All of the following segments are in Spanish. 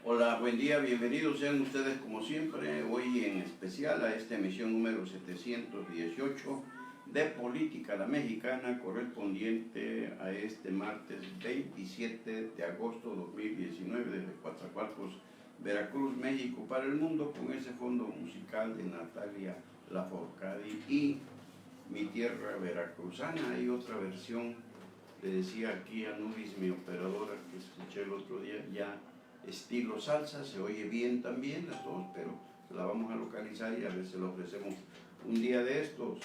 Hola, buen día, bienvenidos sean ustedes como siempre, hoy en especial a esta emisión número 718 de Política la Mexicana, correspondiente a este martes 27 de agosto 2019 desde Coatzacoalcos, Veracruz, México, para el mundo, con ese fondo musical de Natalia Lafourcade y Mi Tierra Veracruzana. Hay otra versión, le decía aquí a Nubis, mi operadora, que escuché el otro día, ya estilo salsa, se oye bien también las dos, pero la vamos a localizar y a ver si la ofrecemos un día de estos.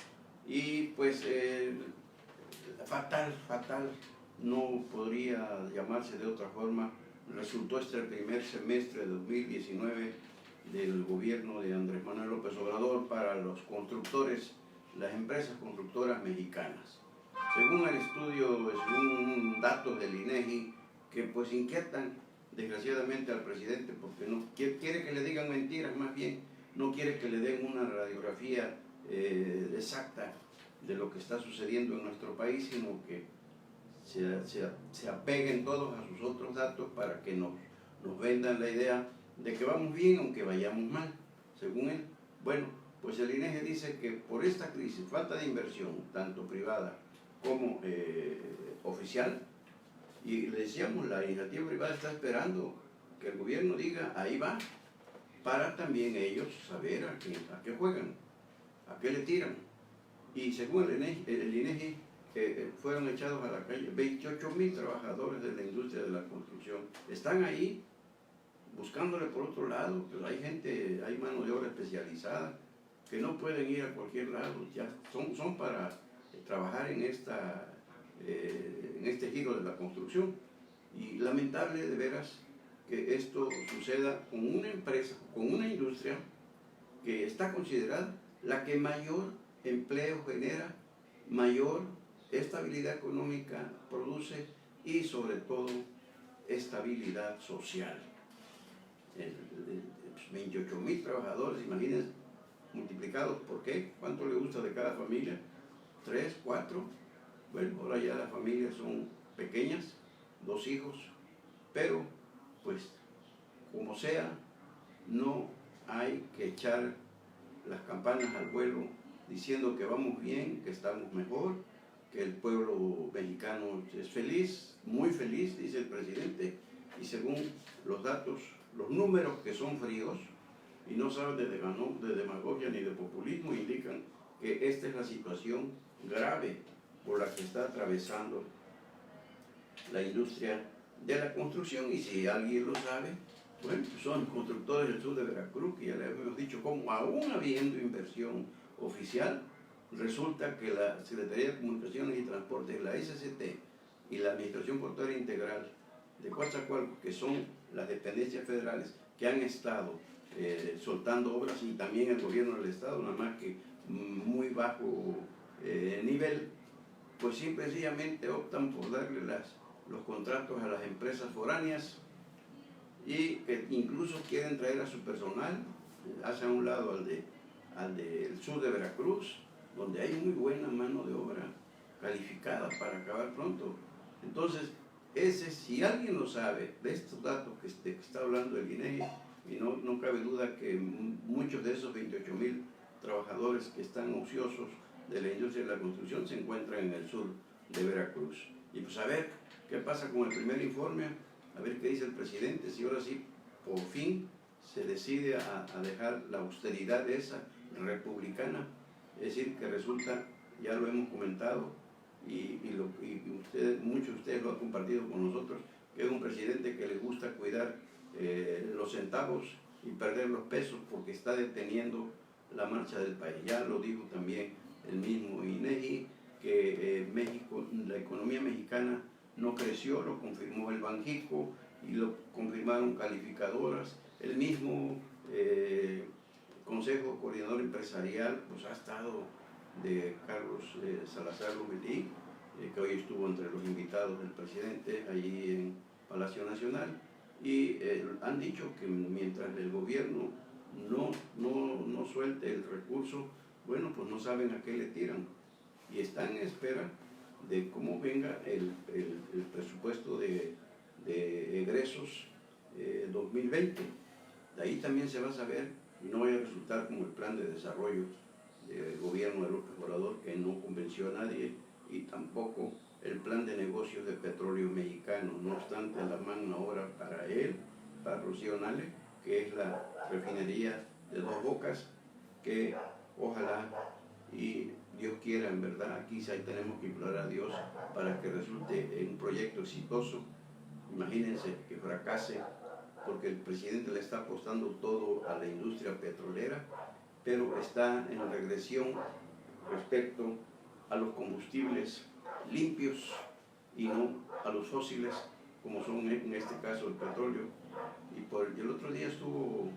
Y pues fatal, no podría llamarse de otra forma, resultó este primer semestre de 2019 del gobierno de Andrés Manuel López Obrador para los constructores, las empresas constructoras mexicanas. Según el estudio, según datos del INEGI, que pues inquietan desgraciadamente al presidente, porque no quiere que le digan mentiras, más bien no quiere que le den una radiografía exacta de lo que está sucediendo en nuestro país, sino que se apeguen todos a sus otros datos para que nos vendan la idea de que vamos bien aunque vayamos mal, según él. Bueno, pues el INEGI dice que por esta crisis, falta de inversión, tanto privada como oficial, y le decíamos, la iniciativa privada está esperando que el gobierno diga, ahí va, para también ellos saber a qué juegan, a qué le tiran. Y según el INEGI fueron echados a la calle 28,000 trabajadores de la industria de la construcción. Están ahí buscándole por otro lado, pero hay gente, hay mano de obra especializada que no pueden ir a cualquier lado, ya son para trabajar en este giro de la construcción. Y lamentable de veras que esto suceda con una empresa, con una industria que está considerada la que mayor empleo genera, mayor estabilidad económica produce y sobre todo estabilidad social. 28,000 trabajadores, imagínense, multiplicados por qué, cuánto le gusta de cada familia, 3, 4, bueno, ahora ya las familias son pequeñas, 2 hijos, pero pues como sea, no hay que echar las campanas al vuelo diciendo que vamos bien, que estamos mejor, que el pueblo mexicano es feliz, muy feliz, dice el presidente, y según los datos, los números que son fríos y no saben de demagogia ni de populismo, indican que esta es la situación grave por la que está atravesando la industria de la construcción. Y si alguien lo sabe, bueno, son constructores del sur de Veracruz, que ya les hemos dicho cómo, aún habiendo inversión oficial, resulta que la Secretaría de Comunicaciones y Transportes, la SCT y la Administración Portuaria Integral de Coatzacoalcos, que son las dependencias federales que han estado soltando obras, y también el gobierno del estado, nada más que muy bajo nivel, pues simple y sencillamente optan por darle los contratos a las empresas foráneas, y que incluso quieren traer a su personal hacia un lado al del sur de Veracruz, donde hay muy buena mano de obra calificada para acabar pronto. Entonces, si alguien lo sabe, de estos datos que está hablando el INEGI, y no cabe duda que muchos de esos 28,000 trabajadores que están ociosos de la industria de la construcción se encuentran en el sur de Veracruz. Y pues a ver qué pasa con el primer informe, a ver qué dice el presidente, si ahora sí, por fin, se decide a dejar la austeridad esa republicana. Es decir, que resulta, ya lo hemos comentado, y muchos de ustedes lo han compartido con nosotros, que es un presidente que le gusta cuidar los centavos y perder los pesos, porque está deteniendo la marcha del país. Ya lo dijo también el mismo INEGI, que México, la economía mexicana no creció, lo confirmó el Banjico y lo confirmaron calificadoras. El mismo Consejo Coordinador Empresarial pues ha estado de Carlos Salazar Lomelí, que hoy estuvo entre los invitados del presidente allí en Palacio Nacional, y han dicho que mientras el gobierno no suelte el recurso, bueno, pues no saben a qué le tiran, y están en espera de cómo venga el presupuesto de egresos 2020. De ahí también se va a saber, y no vaya a resultar como el plan de desarrollo del gobierno de López Obrador, que no convenció a nadie, y tampoco el plan de negocios de petróleo mexicano. No obstante, la mano ahora para él, para Rocío Nale, que es la refinería de Dos Bocas, que ojalá y Dios quiera, en verdad, aquí sí tenemos que implorar a Dios para que resulte un proyecto exitoso. Imagínense que fracase, porque el presidente le está apostando todo a la industria petrolera, pero está en regresión respecto a los combustibles limpios y no a los fósiles, como son en este caso el petróleo. Y el otro día estuvo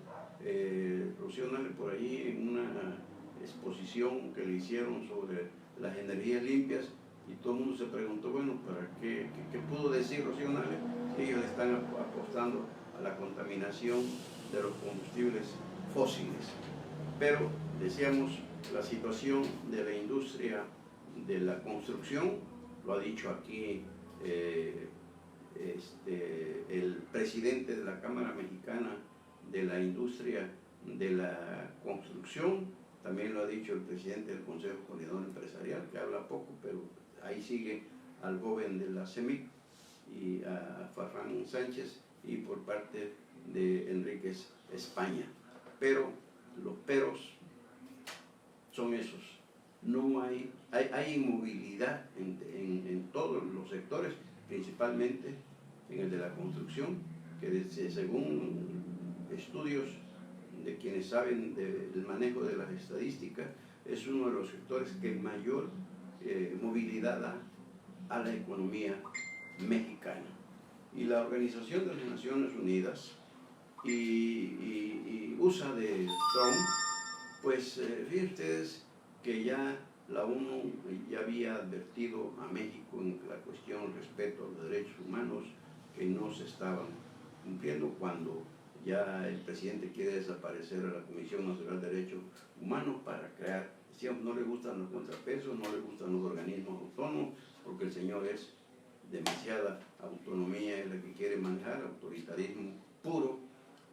Rocío Nale por ahí en una exposición que le hicieron sobre las energías limpias, y todo el mundo se preguntó, bueno, ¿para qué pudo decir Rocío Nale? Ellos están apostando a la contaminación de los combustibles fósiles. Pero, decíamos, la situación de la industria de la construcción, lo ha dicho aquí el presidente de la Cámara Mexicana de la Industria de la Construcción, también lo ha dicho el presidente del Consejo Coordinador Empresarial, que habla poco, pero ahí sigue al joven de la CEMIC y a Farfán Sánchez, y por parte de Enríquez España. Pero los peros son esos. No hay inmovilidad en todos los sectores, principalmente en el de la construcción, que según estudios de quienes saben del manejo de las estadísticas, es uno de los sectores que mayor movilidad da a la economía mexicana. Y la Organización de las Naciones Unidas y USA de Trump, pues fíjense ustedes que ya la ONU ya había advertido a México en la cuestión respecto a los derechos humanos, que no se estaban cumpliendo, cuando ya el presidente quiere desaparecer a la Comisión Nacional de Derechos Humanos para crear, decíamos, no le gustan los contrapesos, no le gustan los organismos autónomos, porque el señor es demasiada autonomía, es la que quiere manejar, autoritarismo puro,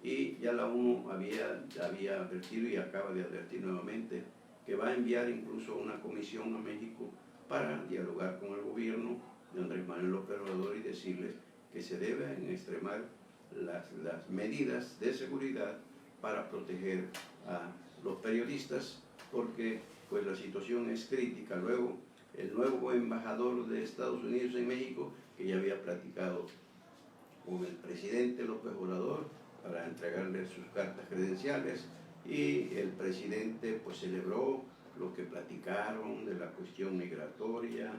y ya la ONU había advertido y acaba de advertir nuevamente que va a enviar incluso una comisión a México para dialogar con el gobierno de Andrés Manuel López Obrador y decirles que se deben extremar las medidas de seguridad para proteger a los periodistas, porque pues la situación es crítica. Luego, el nuevo embajador de Estados Unidos en México, que ya había platicado con el presidente López Obrador para entregarle sus cartas credenciales, y el presidente pues celebró lo que platicaron de la cuestión migratoria,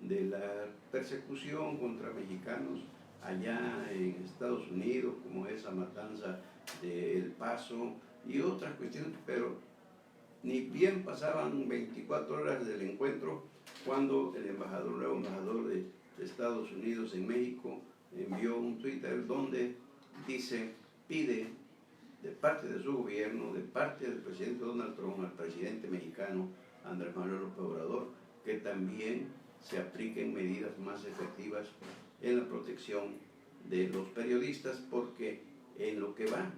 de la persecución contra mexicanos allá en Estados Unidos, como esa matanza de El Paso y otras cuestiones, pero ni bien pasaban 24 horas del encuentro cuando el nuevo embajador de Estados Unidos en México envió un Twitter donde pide de parte de su gobierno, de parte del presidente Donald Trump, al presidente mexicano Andrés Manuel López Obrador, que también se apliquen medidas más efectivas en la protección de los periodistas, porque en lo que va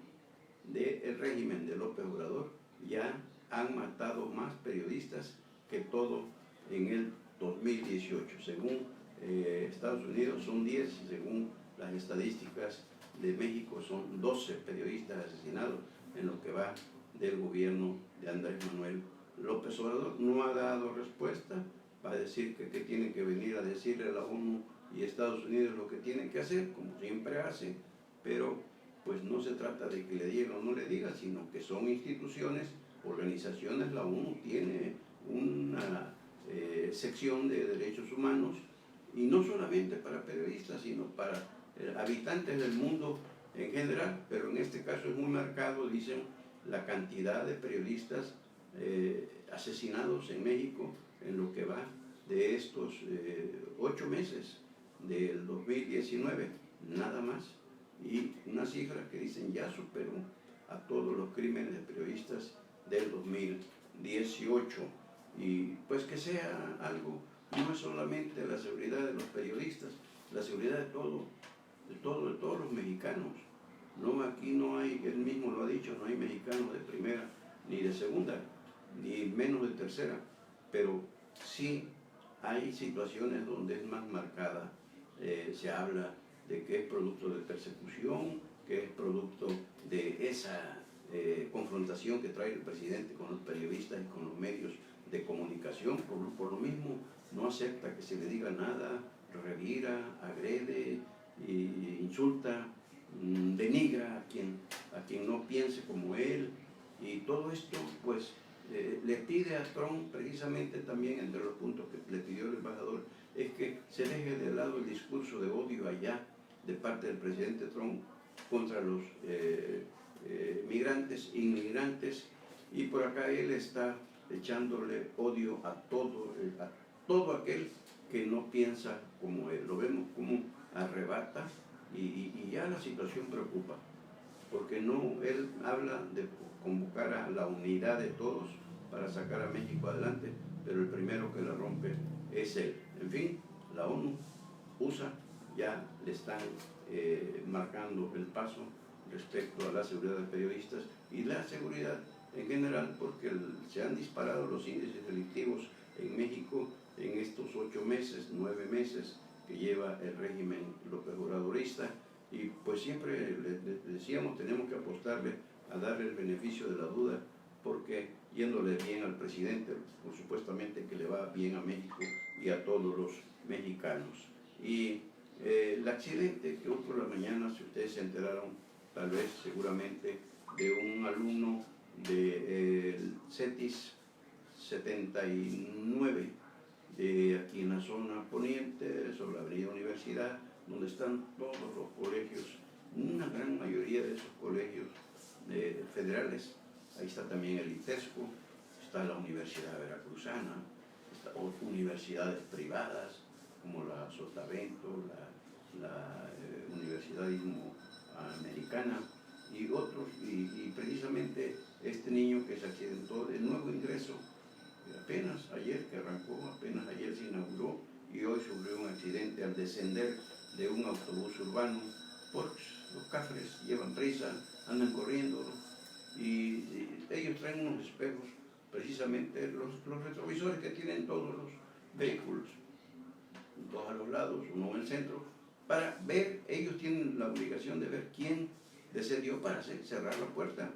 del régimen de López Obrador ya han matado más periodistas que todo en el 2018. Según Estados Unidos son 10, y según las estadísticas de México son 12 periodistas asesinados en lo que va del gobierno de Andrés Manuel López Obrador. No ha dado respuesta, va a decir que tiene que venir a decirle a la ONU y Estados Unidos lo que tienen que hacer, como siempre hace, pero pues no se trata de que le diga o no le diga, sino que son instituciones, organizaciones. La ONU tiene una sección de derechos humanos, y no solamente para periodistas, sino para habitantes del mundo en general, pero en este caso es muy marcado, dicen, la cantidad de periodistas asesinados en México en lo que va de estos 8 meses del 2019, nada más, y una cifra que dicen ya superó a todos los crímenes de periodistas del 2018. Y pues que sea algo, no es solamente la seguridad de los periodistas, la seguridad de todos los mexicanos. No, aquí no hay, él mismo lo ha dicho, no hay mexicanos de primera ni de segunda, ni menos de tercera, pero sí hay situaciones donde es más marcada. Se habla de que es producto de persecución, que es producto de esa confrontación que trae el presidente con los periodistas y con los medios de comunicación. Por lo mismo no acepta que se le diga nada, revira, agrede, insulta, denigra a quien no piense como él, y todo esto pues le pide a Trump, precisamente también entre los puntos que le pidió el embajador, es que se deje de lado el discurso de odio allá de parte del presidente Trump contra los migrantes, inmigrantes, y por acá él está echándole odio a todo aquel que no piensa como él. Lo vemos como arrebata, y ya la situación preocupa, porque no, él habla de convocar a la unidad de todos para sacar a México adelante, pero el primero que la rompe es él. En fin, la ONU, USA, ya le están marcando el paso respecto a la seguridad de periodistas y la seguridad en general, porque se han disparado los índices delictivos en México en estos 8 meses, 9 meses que lleva el régimen López Obradorista, y pues siempre le decíamos, tenemos que apostarle a darle el beneficio de la duda, porque yéndole bien al presidente, por supuestamente que le va bien a México y a todos los mexicanos. Y el accidente que hubo por la mañana, si ustedes se enteraron, tal vez, seguramente, de un alumno del CETIS 79, de aquí en la zona poniente, sobre la avenida Universidad, donde están todos los colegios, una gran mayoría de esos colegios federales. Ahí está también el ITESCO, está la Universidad Veracruzana, está universidades privadas como la Sotavento, la Universidad Americana y otros, y precisamente este niño que se accidentó de nuevo ingreso, apenas ayer que arrancó, apenas ayer se inauguró, y hoy sufrió un accidente al descender de un autobús urbano, porque los cafres llevan prisa, andan corriendo, ¿no? y ellos traen unos espejos, precisamente los retrovisores que tienen todos los vehículos, dos a los lados, uno en el centro, para ver. Ellos tienen la obligación de ver quién descendió para cerrar la puerta.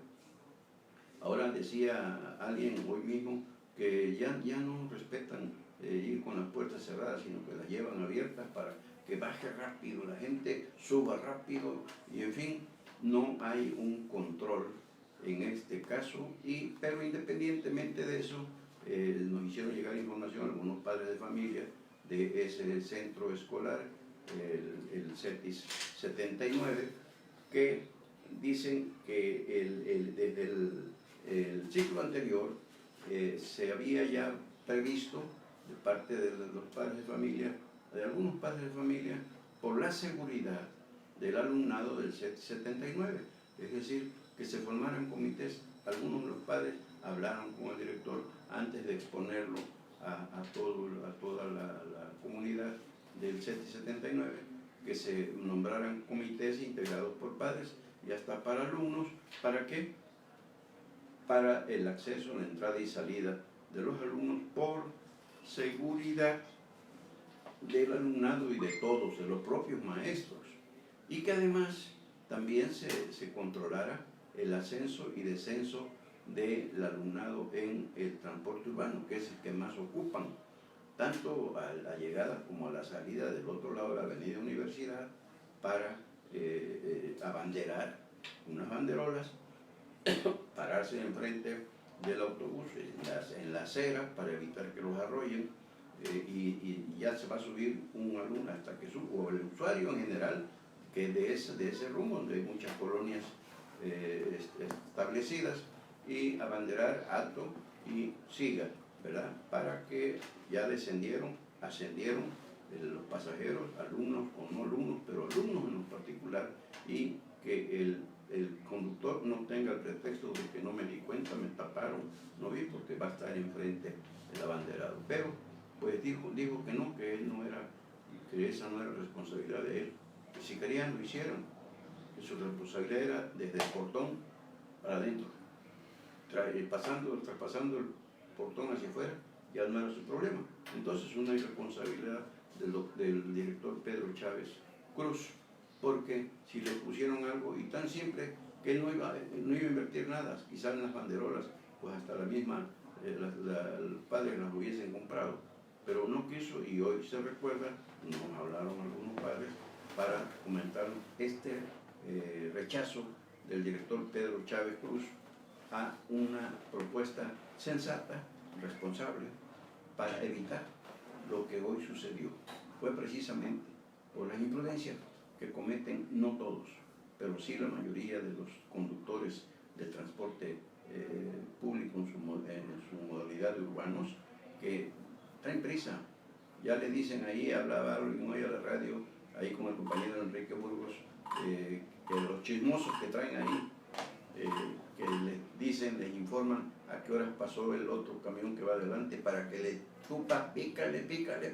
Ahora decía alguien hoy mismo que ya no respetan ir con las puertas cerradas, sino que las llevan abiertas para que baje rápido la gente, suba rápido, y en fin, no hay un control en este caso. Pero independientemente de eso, nos hicieron llegar información algunos padres de familia de ese centro escolar, el CETIS 79, que dicen que desde el ciclo anterior se había ya previsto de parte de los padres de familia, de algunos padres de familia, por la seguridad del alumnado del CETIS 79, es decir, que se formaran comités. Algunos de los padres hablaron con el director antes de exponerlo a toda la comunidad del CETIS 79, que se nombraran comités integrados por padres y hasta para alumnos. ¿Para qué? Para el acceso, la entrada y salida de los alumnos, por seguridad del alumnado y de todos, de los propios maestros, y que además también se controlara el ascenso y descenso del alumnado en el transporte urbano, que es el que más ocupan, tanto a la llegada como a la salida del otro lado de la avenida Universidad, para abanderar unas banderolas, pararse enfrente del autobús, en la acera, para evitar que los arrollen, y ya se va a subir un alumno hasta que suba, o el usuario en general, que de ese rumbo, donde hay muchas colonias establecidas, y abanderar alto y siga, ¿verdad? Para que ya ascendieron los pasajeros, alumnos o no alumnos, pero alumnos en lo particular, y que el conductor no tenga el pretexto de que no me di cuenta, me taparon, no vi, porque va a estar enfrente del abanderado. Pero pues dijo que no, que él no era, que esa no era responsabilidad de él, que si querían lo hicieron, que su responsabilidad era desde el portón para adentro. Traspasando el portón hacia afuera, ya no era su problema. Entonces, una irresponsabilidad del director Pedro Chávez Cruz, porque si le pusieron algo y tan simple que él no iba a invertir nada, quizás en las banderolas, pues hasta la misma, el padre las hubiesen comprado, pero no quiso, y hoy se recuerda, nos hablaron algunos padres para comentar este rechazo del director Pedro Chávez Cruz a una propuesta sensata, responsable, para evitar lo que hoy sucedió. Fue precisamente por las imprudencias que cometen no todos, pero sí la mayoría de los conductores de transporte público en su modalidad de urbanos, que traen prisa. Ya le dicen ahí, hablaba alguien hoy a la radio, ahí con el compañero Enrique Burgos, que los chismosos que traen ahí, que les dicen, les informan a qué horas pasó el otro camión que va adelante para que le chupa, pícale,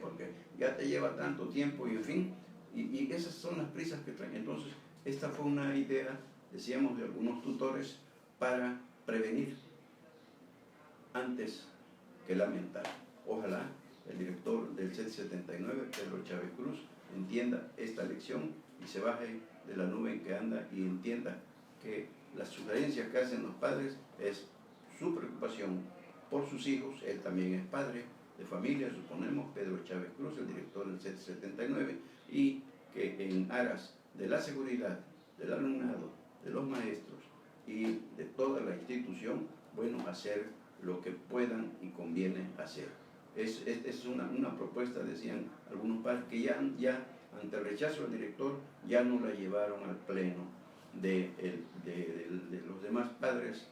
porque ya te lleva tanto tiempo y en fin, y esas son las prisas que traen. Entonces, esta fue una idea, decíamos, de algunos tutores para prevenir antes que lamentar. Ojalá el director del CET 79, Pedro Chávez Cruz, entienda esta lección y se baje de la nube en que anda y entienda que las sugerencias que hacen los padres es su preocupación por sus hijos. Él también es padre de familia, suponemos, Pedro Chávez Cruz, el director del CET 79, y que en aras de la seguridad del alumnado, de los maestros y de toda la institución, bueno, hacer lo que puedan y conviene hacer. Es una propuesta, decían algunos padres, que ya ante el rechazo del director ya no la llevaron al pleno de los demás padres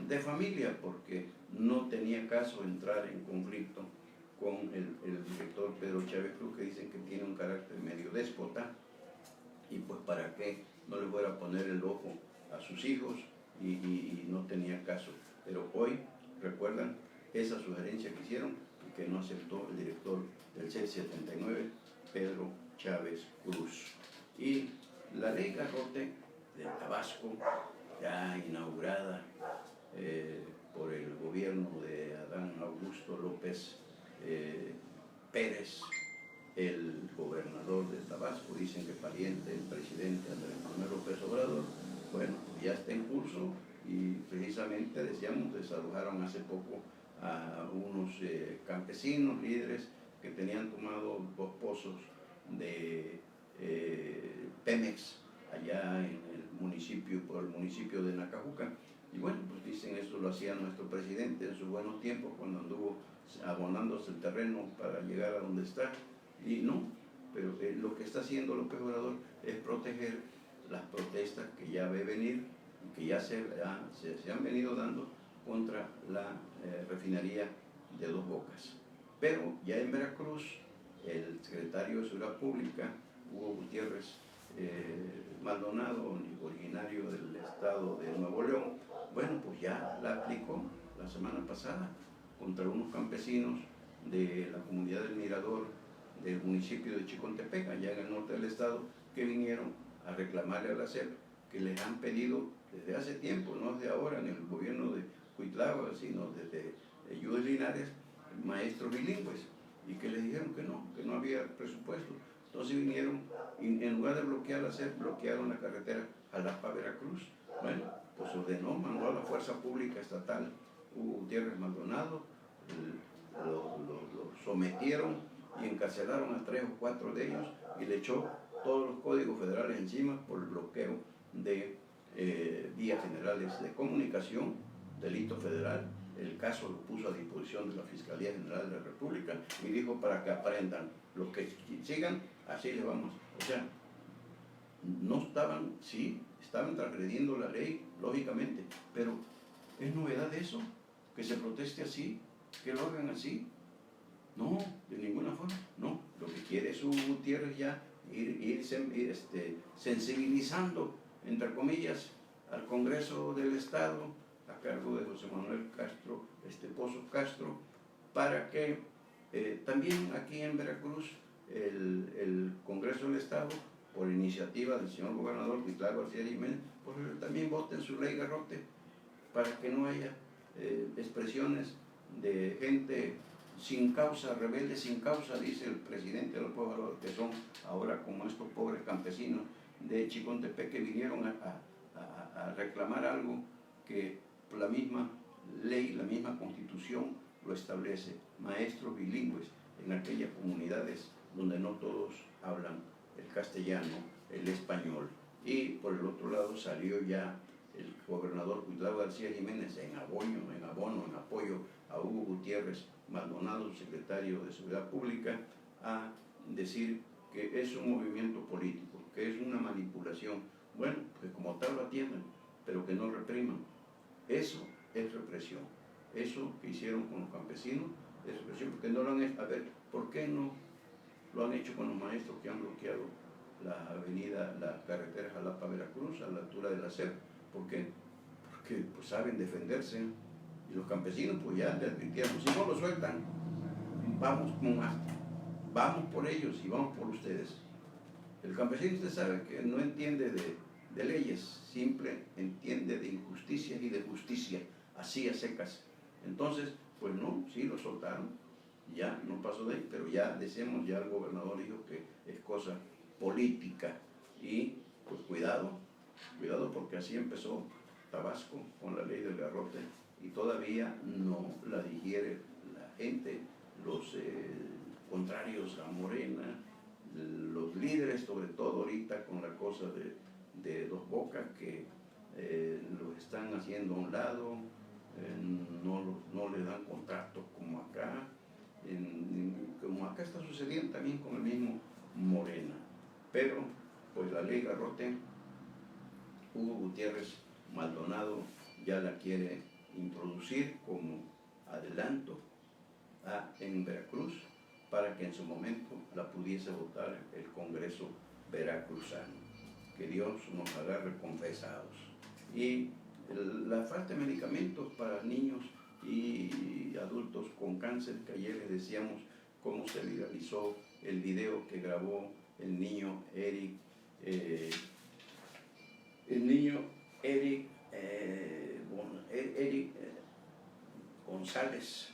de familia, porque no tenía caso entrar en conflicto con el director Pedro Chávez Cruz, que dicen que tiene un carácter medio déspota, y pues para qué no le fuera a poner el ojo a sus hijos, y no tenía caso. Pero hoy recuerdan esa sugerencia que hicieron y que no aceptó el director del CET 79, Pedro Chávez Cruz. Y la ley Garrote de Tabasco, ya inaugurada por el gobierno de Adán Augusto López Pérez, el gobernador de Tabasco, dicen que pariente del presidente Andrés Manuel López Obrador, bueno, ya está en curso, y precisamente, decíamos, desalojaron hace poco a unos campesinos, líderes, que tenían tomado 2 pozos de Pemex allá en el municipio, por el municipio de Nacajuca. Y bueno, pues dicen, eso lo hacía nuestro presidente en sus buenos tiempos, cuando anduvo abonándose el terreno para llegar a donde está. Y no, pero lo que está haciendo López Obrador es proteger las protestas que ya ve venir y que ya se han venido dando contra la refinería de Dos Bocas. Pero ya en Veracruz, el secretario de Seguridad Pública, Hugo Gutiérrez Maldonado, originario del estado de Nuevo León, bueno, pues ya la aplicó la semana pasada contra unos campesinos de la comunidad del Mirador del municipio de Chicontepec, allá en el norte del estado, que vinieron a reclamarle a la SEP que les han pedido desde hace tiempo, no desde ahora en el gobierno de Cuitlava, sino desde Judith Linares, maestros bilingües, y que les dijeron que no había presupuesto. Entonces vinieron y en lugar de bloquear la SEP, bloquearon la carretera Jalapa-Veracruz. Bueno, pues ordenó, mandó a la Fuerza Pública Estatal Hugo Gutiérrez Maldonado, lo sometieron y encarcelaron a 3 o 4 de ellos y le echó todos los códigos federales encima por el bloqueo de vías generales de comunicación, delito federal. El caso lo puso a disposición de la Fiscalía General de la República y dijo, para que aprendan, los que sigan, así les vamos. O sea, no estaban, sí, estaban transgrediendo la ley, lógicamente, pero ¿es novedad eso? Que se proteste así, que lo hagan así. No, de ninguna forma, no. Lo que quiere es Hugo Gutiérrez ya ir sensibilizando, entre comillas, al Congreso del Estado, a cargo de José Manuel Castro, Pozos Castro, para que también aquí en Veracruz el Congreso del Estado por iniciativa del señor gobernador Cuitlao García Jiménez, pues también voten su ley Garrote para que no haya expresiones de gente sin causa, rebelde sin causa, dice el presidente López Obrador, que son ahora como estos pobres campesinos de Chicontepec que vinieron a reclamar algo que la misma ley, la misma constitución lo establece, maestros bilingües en aquellas comunidades donde no todos hablan el castellano, el español. Y por el otro lado salió ya el gobernador Cuitlao García Jiménez en abono, en apoyo a Hugo Gutiérrez Maldonado, secretario de Seguridad Pública, a decir que es un movimiento político, que es una manipulación. Bueno, pues como tal lo atiendan, pero que no repriman. Eso es represión. Eso que hicieron con los campesinos es represión, porque no lo han hecho. A ver, ¿por qué no lo han hecho con los maestros que han bloqueado la avenida, la carretera Jalapa-Veracruz a la altura de la SEP? ¿Por qué? Porque pues, saben defenderse. Y los campesinos pues ya le advirtieron, si no lo sueltan, vamos con más, vamos por ellos y vamos por ustedes. El campesino, usted sabe que no entiende de leyes, simple entiende de injusticias y de justicia, así a secas. Entonces, pues no, sí lo soltaron, ya no pasó de ahí, pero ya decíamos, ya el gobernador dijo que es cosa política y pues cuidado porque así empezó Tabasco con la ley del garrote y todavía no la digiere la gente, los contrarios a Morena, los líderes, sobre todo ahorita con la cosa de Dos Bocas, que los están haciendo a un lado, no le dan contratos como acá, como acá está sucediendo también con el mismo Morena. Pero, pues la ley Garrote, Hugo Gutiérrez Maldonado ya la quiere introducir como adelanto en Veracruz para que en su momento la pudiese votar el Congreso veracruzano. Que Dios nos agarre confesados. Y la falta de medicamentos para niños y adultos con cáncer, que ayer les decíamos cómo se viralizó el video que grabó el niño Eric González,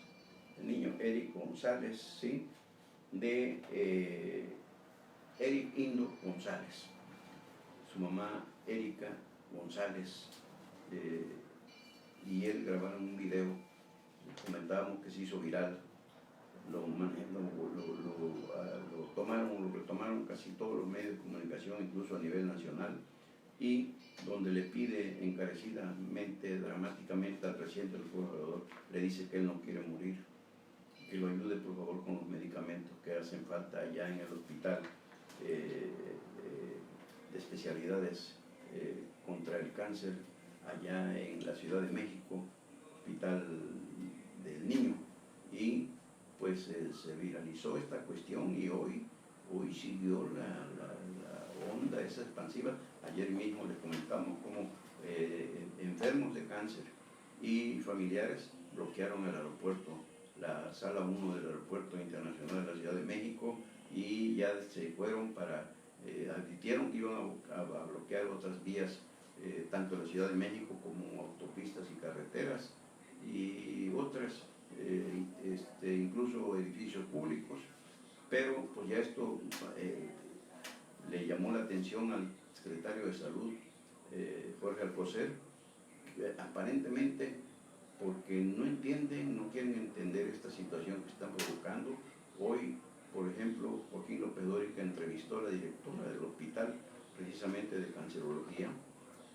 el niño Eric González, ¿sí? De Eric Indo González, su mamá Erika González, y él grabaron un video, comentábamos que se hizo viral, lo retomaron casi todos los medios de comunicación, incluso a nivel nacional, y donde le pide encarecidamente, dramáticamente al presidente del gobernador, le dice que él no quiere morir, que lo ayude por favor con los medicamentos que hacen falta allá en el hospital de especialidades contra el cáncer, allá en la Ciudad de México, Hospital del Niño. Y pues se viralizó esta cuestión y hoy siguió la onda esa expansiva. Ayer mismo les comentamos cómo enfermos de cáncer y familiares bloquearon el aeropuerto, la sala 1 del Aeropuerto Internacional de la Ciudad de México, y ya se fueron advirtieron que iban a bloquear otras vías, tanto en la Ciudad de México como autopistas y carreteras y otras, incluso edificios públicos. Pero pues ya esto le llamó la atención al secretario de Salud, Jorge Alcocer, aparentemente porque no entienden, no quieren entender esta situación que están provocando. Hoy, por ejemplo, Joaquín López Dóriga entrevistó a la directora del hospital, precisamente de cancerología,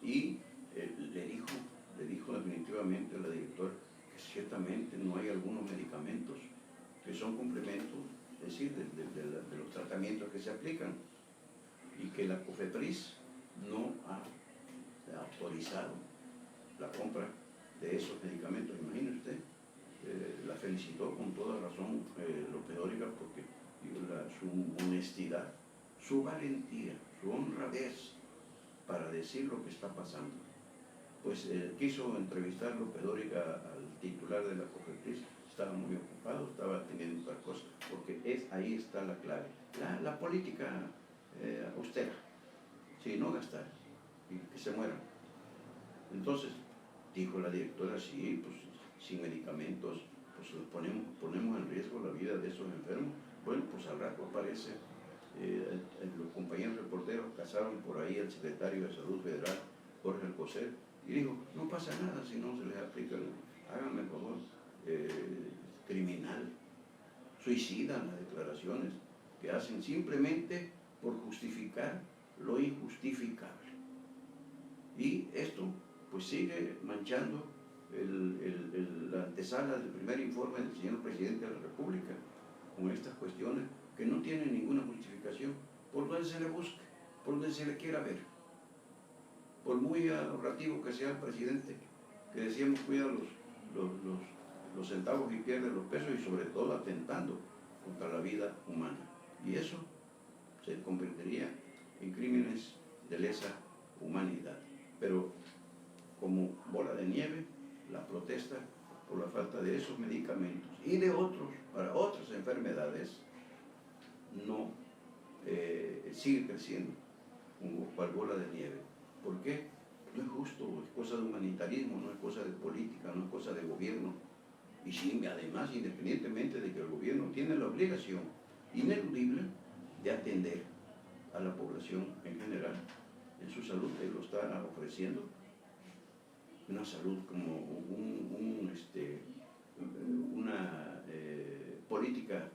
y le dijo definitivamente a la directora que ciertamente no hay algunos medicamentos que son complementos, es decir, de los tratamientos que se aplican, y que la COFEPRIS no ha autorizado la compra de esos medicamentos. Imagine usted, la felicitó con toda razón López Dóriga, porque su honestidad, su valentía, su honradez para decir lo que está pasando. Pues quiso entrevistar López Dóriga al titular de la COFEPRIS, estaba muy ocupado, estaba teniendo otras cosas, porque ahí está la clave. La política austera, Sí, no gastar, y que se mueran. Entonces, dijo la directora, sí, pues sin medicamentos, pues ponemos en riesgo la vida de esos enfermos. Bueno, pues al rato aparece, los compañeros reporteros cazaron por ahí al secretario de Salud Federal, Jorge Alcocer, y dijo, no pasa nada si no se les aplica, háganme por favor, criminal, suicidan las declaraciones que hacen simplemente por justificar lo injustificable. Y esto pues sigue manchando la antesala del primer informe del señor presidente de la República con estas cuestiones que no tienen ninguna justificación, por donde se le busque, por donde se le quiera ver. Por muy ahorrativo que sea el presidente, que decíamos cuida los centavos y pierde los pesos, y sobre todo atentando contra la vida humana. Y eso se convertiría en crímenes de lesa humanidad. Pero como bola de nieve, la protesta por la falta de esos medicamentos y de otros, para otras enfermedades, no sigue creciendo como cual bola de nieve. ¿Por qué? No es justo, es cosa de humanitarismo, no es cosa de política, no es cosa de gobierno. Y sí, además, independientemente de que el gobierno tiene la obligación ineludible de atender a la población en general en su salud, él lo está ofreciendo, una salud como una política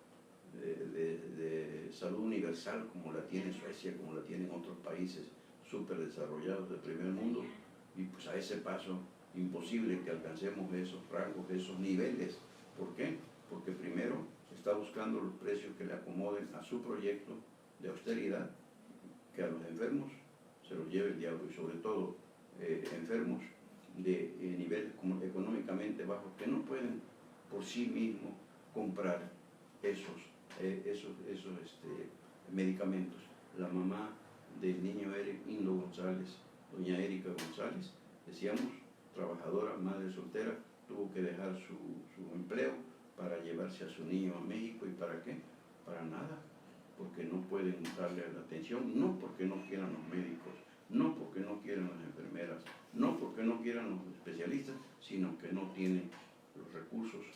de salud universal como la tiene Suecia, como la tienen otros países súper desarrollados del primer mundo, y pues a ese paso imposible que alcancemos esos rangos, esos niveles. ¿Por qué? Porque primero está buscando los precios que le acomoden a su proyecto de austeridad, que a los enfermos se los lleve el diablo, y sobre todo enfermos de nivel económicamente bajo, que no pueden por sí mismos comprar esos medicamentos. La mamá del niño Indo González, doña Erika González, decíamos, trabajadora, madre soltera, tuvo que dejar su empleo para llevarse a su niño a México. ¿Y para qué? Para nada, porque no pueden darle la atención, no porque no quieran los médicos, no porque no quieran las enfermeras, no porque no quieran los especialistas, sino que no tienen los recursos,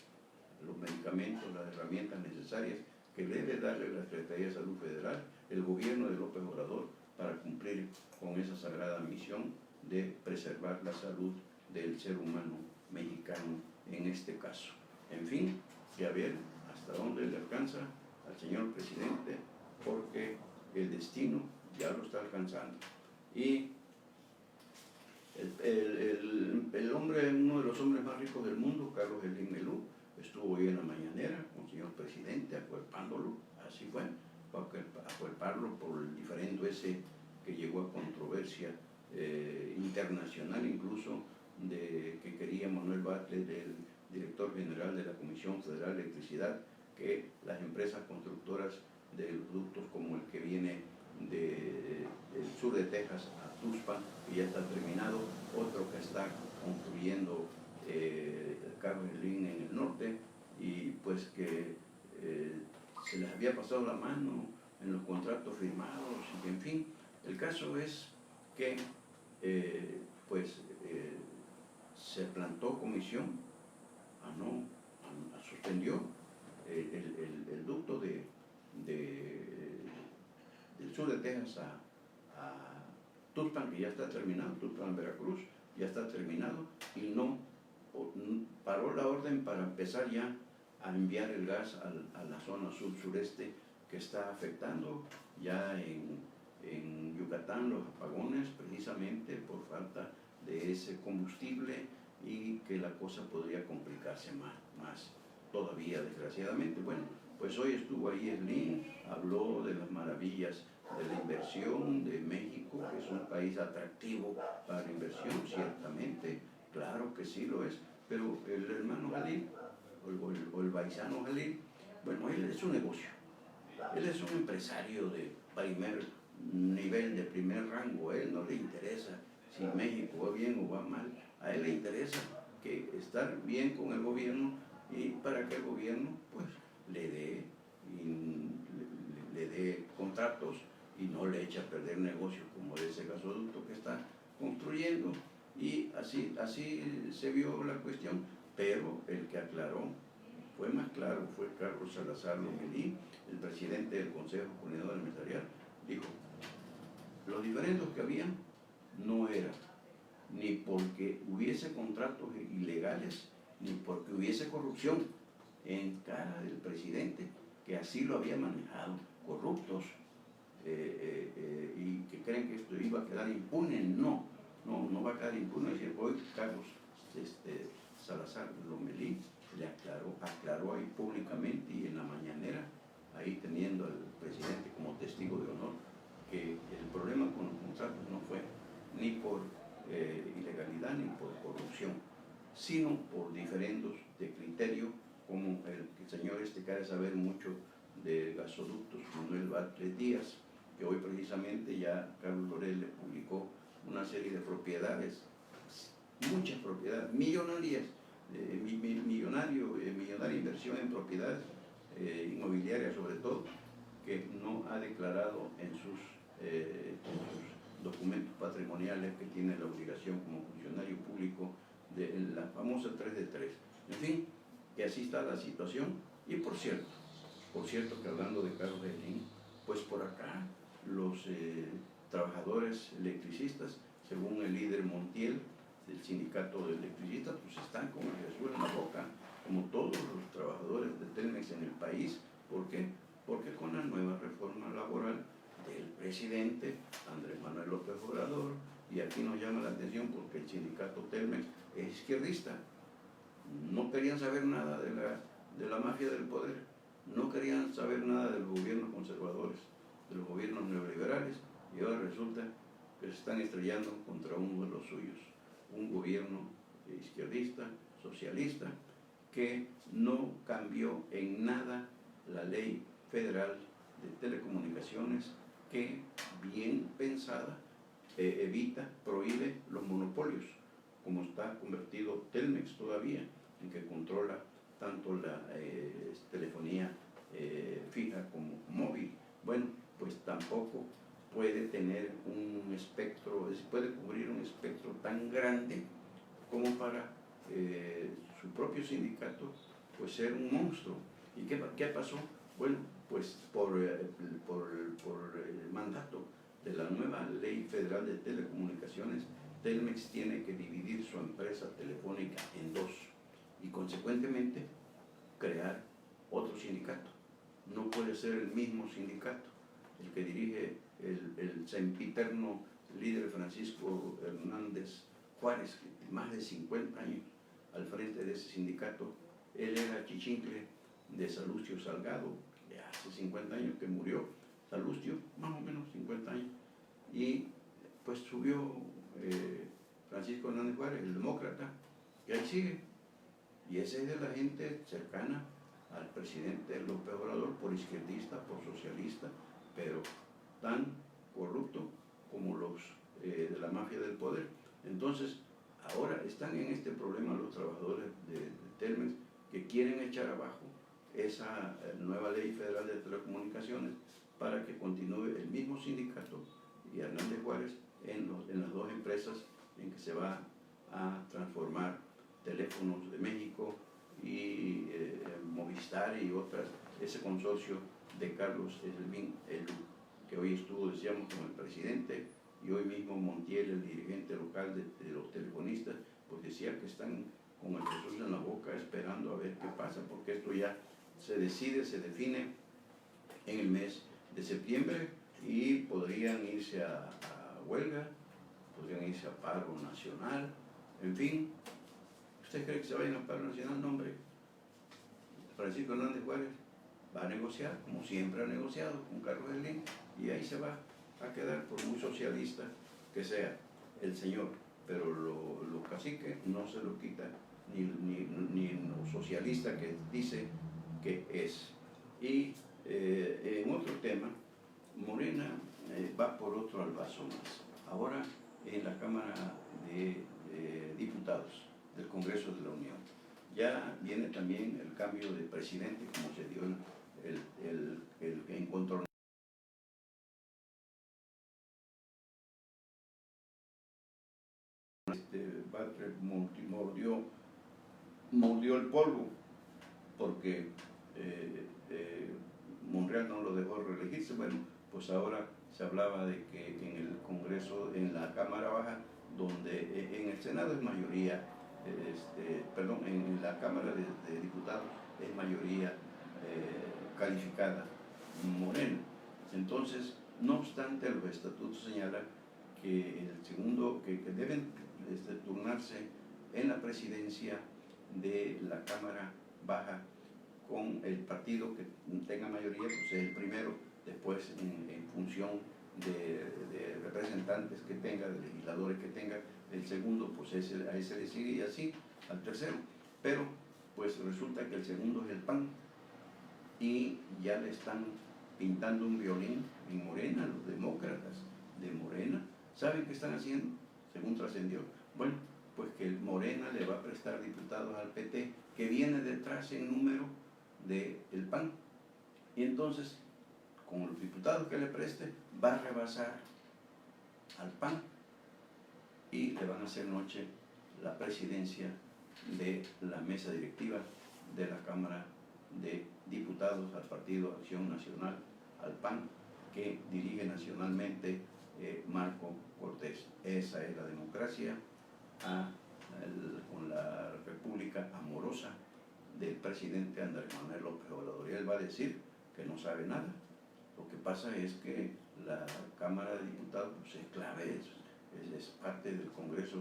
los medicamentos, las herramientas necesarias que debe darle la Secretaría de Salud Federal, el gobierno de López Obrador, para cumplir con esa sagrada misión de preservar la salud del ser humano mexicano en este caso. En fin, que a ver hasta dónde le alcanza al señor presidente, porque el destino ya lo está alcanzando. Y el hombre, uno de los hombres más ricos del mundo, Carlos Slim Melú, estuvo hoy en la mañanera con el señor presidente, acuerpándolo, así fue, acuerparlo por el diferendo ese que llegó a controversia internacional, incluso de que quería Manuel Bartlett, el director general de la Comisión Federal de Electricidad, que las empresas constructoras de los ductos como el que viene del sur de Texas a Tuxpan, que ya está terminado, otro que está construyendo Carlos Slim en el norte, y pues que se les había pasado la mano en los contratos firmados, y en fin, el caso es que se plantó comisión, suspendió el ducto del sur de Texas a Tuxpan, que ya está terminado, Tuxpan, Veracruz, ya está terminado, y no paró la orden para empezar ya a enviar el gas a la zona sur-sureste, que está afectando ya en Yucatán los apagones, precisamente por falta de ese combustible, y que la cosa podría complicarse más todavía, desgraciadamente. Bueno, pues hoy estuvo ahí Slim, habló de las maravillas de la inversión de México, que es un país atractivo para la inversión, ciertamente, claro que sí lo es, pero el hermano Slim, o el paisano Slim, bueno, él es un negocio, él es un empresario de primer nivel, de primer rango. A él no le interesa si México va bien o va mal, a él le interesa que estar bien con el gobierno, y para que el gobierno pues le dé contratos y no le echa a perder negocio como ese gasoducto que está construyendo. Y así se vio la cuestión, pero el que aclaró, fue más claro, fue Carlos Salazar Lomelí, el presidente del Consejo Coordinador Empresarial. Dijo, los diferendos que había no eran ni porque hubiese contratos ilegales, ni porque hubiese corrupción, en cara del presidente, que así lo había manejado, corruptos, y que creen que esto iba a quedar impune. No va a quedar impune. Y hoy Carlos Salazar Lomelí le aclaró ahí públicamente y en la mañanera, ahí teniendo al presidente como testigo de honor, que el problema con los contratos no fue ni por ilegalidad ni por corrupción, sino por diferendos de criterio, como el señor que ha de saber mucho de gasoductos, Manuel Bartlett Díaz, que hoy precisamente ya Carlos Loret le publicó una serie de propiedades, muchas propiedades, millonarias, millonaria inversión en propiedades inmobiliarias sobre todo, que no ha declarado en sus documentos patrimoniales que tiene la obligación como funcionario público de la famosa 3 de 3. En fin, que así está la situación. Y por cierto que hablando de Carlos Slim, pues por acá los trabajadores electricistas, según el líder Montiel del sindicato de electricistas, pues están con el Jesús en la boca, como todos los trabajadores de Telmex en el país. ¿Por qué? Porque con la nueva reforma laboral del presidente Andrés Manuel López Obrador, y aquí nos llama la atención porque el sindicato Telmex es izquierdista, no querían saber nada de la mafia del poder, no querían saber nada de los gobiernos conservadores, de los gobiernos neoliberales, y ahora resulta que se están estrellando contra uno de los suyos, un gobierno izquierdista, socialista, que no cambió en nada la ley federal de telecomunicaciones, que bien pensada evita, prohíbe los monopolios, como está convertido Telmex todavía, en que controla tanto la telefonía fija como móvil. Bueno, pues tampoco puede tener un espectro, puede cubrir un espectro tan grande como para su propio sindicato pues ser un monstruo. ¿Y qué pasó? Bueno, pues por el mandato de la nueva Ley Federal de Telecomunicaciones, Telmex tiene que dividir su empresa telefónica en dos y consecuentemente crear otro sindicato. No puede ser el mismo sindicato el que dirige el sempiterno líder Francisco Hernández Juárez, más de 50 años al frente de ese sindicato. Él era chichincle de Salustio Salgado, de hace 50 años que murió Salustio, más o menos 50 años, y pues subió Francisco Hernández Juárez, el demócrata, y ahí sigue. Y ese es de la gente cercana al presidente López Obrador, por izquierdista, por socialista, pero tan corrupto como los de la mafia del poder. Entonces, ahora están en este problema los trabajadores de Telmex, que quieren echar abajo esa nueva ley federal de telecomunicaciones para que continúe el mismo sindicato y Hernández Juárez en las dos empresas en que se va a transformar Teléfonos de México y Movistar y otras, ese consorcio de Carlos Slim, que hoy estuvo, decíamos, como el presidente, y hoy mismo Montiel, el dirigente local de los telefonistas, pues decía que están con el Jesús en la boca esperando a ver qué pasa, porque esto ya se define en el mes de septiembre, y podrían irse a huelga, podrían irse a paro nacional, en fin. ¿Usted cree que se vayan a paro nacional? No, hombre. Francisco Hernández Juárez va a negociar, como siempre ha negociado, con Carlos Slim, y ahí se va a quedar, por muy socialista que sea el señor. Pero lo cacique no se lo quita ni lo socialista que dice que es. Y en otro tema, Morena va por otro albazo más. Ahora en la Cámara de Diputados del Congreso de la Unión. Ya viene también el cambio de presidente, como se dio el encuentro patria mordió el polvo, porque Monreal no lo dejó reelegirse. Bueno, pues ahora se hablaba de que en el Congreso, en la Cámara Baja, donde en el Senado es mayoría, en la Cámara de Diputados es mayoría calificada morena. Entonces, no obstante, los estatutos señalan que el segundo, que deben turnarse en la presidencia de la Cámara Baja con el partido que tenga mayoría, pues es el primero, después en función de representantes que tenga, de legisladores que tenga, el segundo pues a ese le sigue y así al tercero. Pero pues resulta que el segundo es el PAN y ya le están pintando un violín en Morena, los demócratas de Morena. ¿Saben qué están haciendo? Según trascendió, bueno, pues que Morena le va a prestar diputados al PT, que viene detrás en número del PAN. Y entonces, con los diputados que le preste, va a rebasar al PAN y le van a hacer noche la presidencia de la mesa directiva de la Cámara de Diputados al Partido Acción Nacional, al PAN, que dirige nacionalmente Marco Cortés. Esa es la democracia con la república amorosa del presidente Andrés Manuel López Obrador. Y él va a decir que no sabe nada. Lo que pasa es que la Cámara de Diputados pues, es clave, es parte del Congreso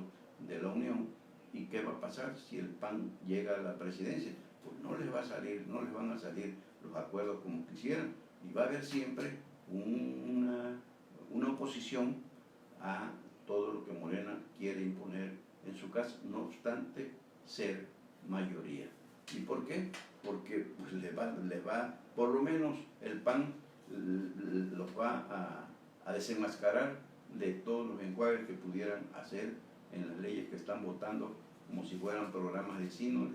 de la Unión. ¿Y qué va a pasar si el PAN llega a la presidencia? Pues no les va a salir, no les van a salir los acuerdos como quisieran, y va a haber siempre una oposición a todo lo que Morena quiere imponer en su casa, no obstante ser mayoría. ¿Y por qué? Porque pues, les va, por lo menos el PAN los va a desenmascarar de todos los enjuagues que pudieran hacer en las leyes que están votando, como si fueran programas de cine,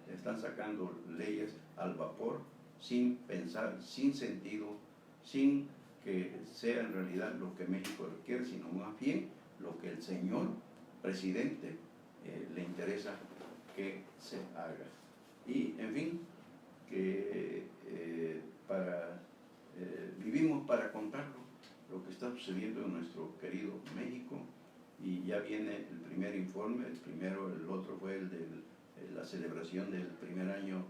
le están sacando leyes al vapor, sin pensar, sin sentido, sin que sea en realidad lo que México requiere, sino más bien lo que el señor presidente le interesa que se haga. Y, en fin, que vivimos para contarlo, lo que está sucediendo en nuestro querido México, y ya viene el primer informe. El otro fue el de la celebración del primer año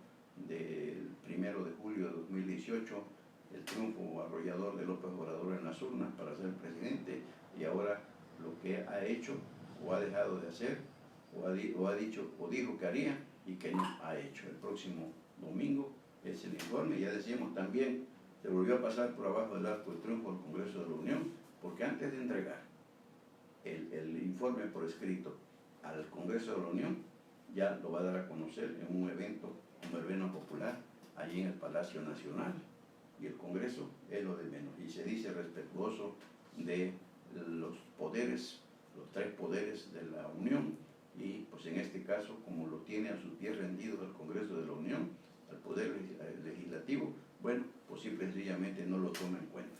del 1 de julio de 2018, el triunfo arrollador de López Obrador en las urnas para ser presidente, y ahora lo que ha hecho o ha dejado de hacer, o ha dicho o dijo que haría y que no ha hecho. El próximo domingo es el informe. Ya decíamos también, se volvió a pasar por abajo del arco de triunfo al Congreso de la Unión, porque antes de entregar el informe por escrito al Congreso de la Unión, ya lo va a dar a conocer en un evento, un verbena popular, allí en el Palacio Nacional, y el Congreso es lo de menos, y se dice respetuoso de los poderes, los tres poderes de la Unión, y pues en este caso, como lo tiene a sus pies rendidos el Congreso de la Unión, al Poder Legislativo, bueno, pues simple y sencillamente no lo toma en cuenta.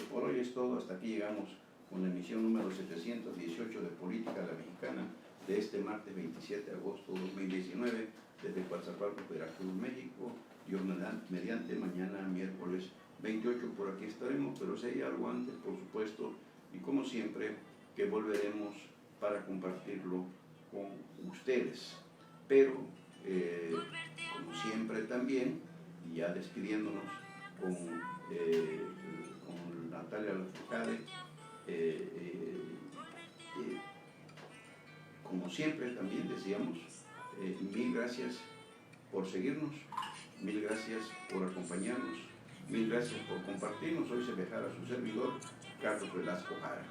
Por hoy es todo. Hasta aquí llegamos con la emisión número 718 de Política a la Mexicana de este martes 27 de agosto de 2019, desde Coatzacoalcos, Veracruz, México. Dios mediante, mañana miércoles 28 por aquí estaremos, pero si hay algo antes, por supuesto, y como siempre, que volveremos para compartirlo con ustedes. Pero, como siempre también, y ya despidiéndonos con Natalia Lafourcade, como siempre también decíamos, mil gracias por seguirnos, mil gracias por acompañarnos, mil gracias por compartirnos. Hoy se dejara su servidor, Carlos Velasco Jara.